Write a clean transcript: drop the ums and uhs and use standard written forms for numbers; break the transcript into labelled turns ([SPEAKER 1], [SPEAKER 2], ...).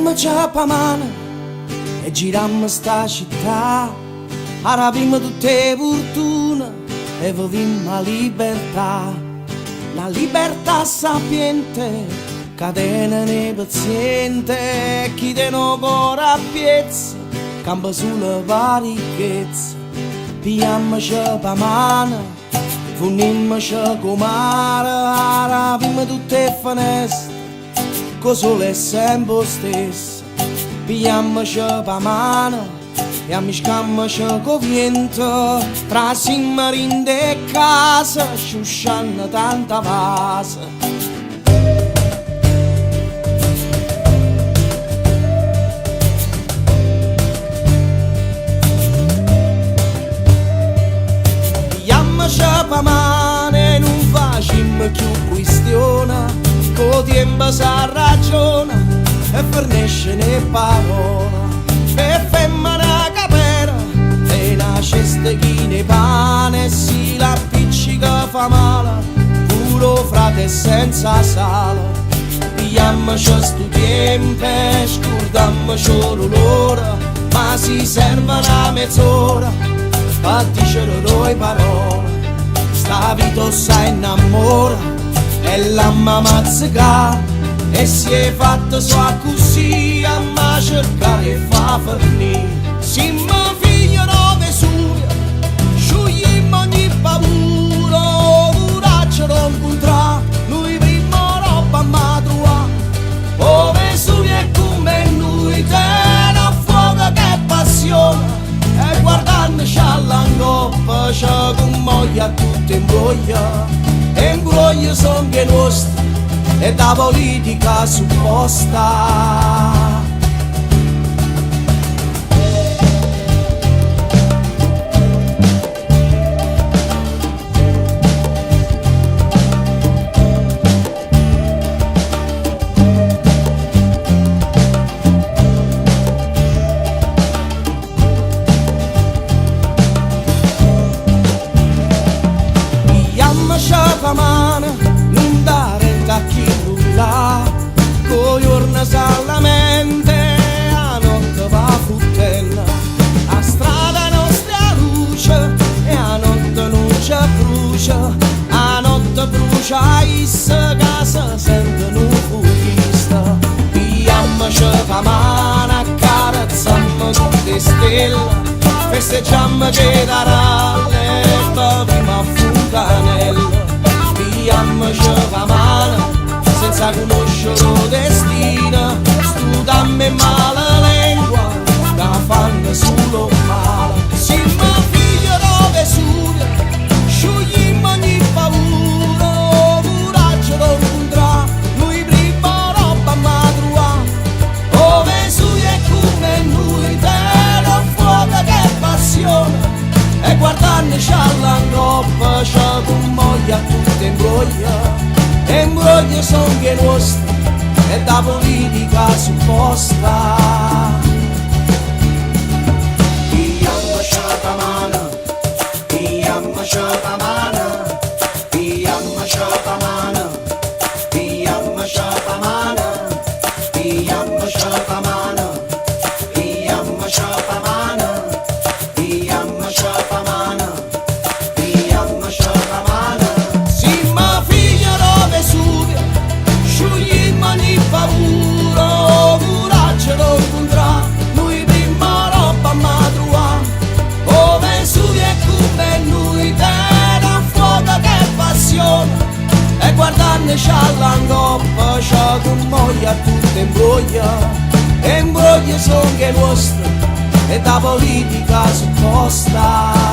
[SPEAKER 1] Pigliammoci per mano e girammo sta città, rapimmo tutte le fortune e vivimmo la libertà sapiente, catena ne paziente, chi te no cuore a piezza, campa sulla varichezza. Pigliammoci per mano, funimmoci con mare, rapimmo tutte le finestre, co sole è sempre lo stesso. Pigliammoci per mano e ammiscammoci con vento, tra simmarin de casa, sciusciando tanta vasa. Pigliammoci per mano e non facciamo più questione, co tempo sa ragione e fornisce le parole. Per femmina capera e una cesta chi ne pane, si la appiccica fa male, puro frate senza sale. Pigliammoci stu tempo e scordiamoci l'ora, ma si serve una mezz'ora per dicere due parole. Sta vita si innamora e la mamma zicca, e si è fatta sua così a ma cercare e fa fornire. Siamo figli di Vesuvio, scioglimmo ogni paura, coraggio da incontrare, noi prima roba a madrua. Oh Vesuvio è come noi, tiene a fuoco che passione, e guardandoci all'angoppa ci commuoia tutto in voglia, e in voglia sono che nostri e da politica supposta. Pigliammoci per mano, non dare a chi rulla, coi giorni alla mente, a notte va fruttella, a strada nostra luce, e a notte non ci brucia, a notte brucia issa casa sentono fuggista. Pigliammoci per mano, accarezzammo tutte le stelle, festeggiammo che daralle, beviamo a fontanelle. Pigliammoci per mano senza conoscere lo destino, studiamo male lingua, da fanno solo male. Siamo figli di Vesuvio, scioglimmo ogni paura, coraggio da incontrare, noi prima roba a madrua. Oh Vesuvio è come noi, tiene a fuoco che passione, e guardandoci all'angoppa ci commuoia tutto in voglia, e in voglia sono che nostri e da politica supposta. Pigliammoci per mano, pigliammoci per mano, pigliammoci per mano, pigliammoci per mano, pigliammoci per mano, pigliammoci per mano, pigliammoci per mano, pigliammoci per mano. Siamo figli di Vesuvio, scioglimmo ogni paura, coraggio da incontrare, noi prima roba a madrua. Oh Vesuvio è come noi, tiene a fuoco che passione, e guardandoci all'angoppa ci commuoia tutto in voglia, e in voglia sono che nostri e da politica supposta.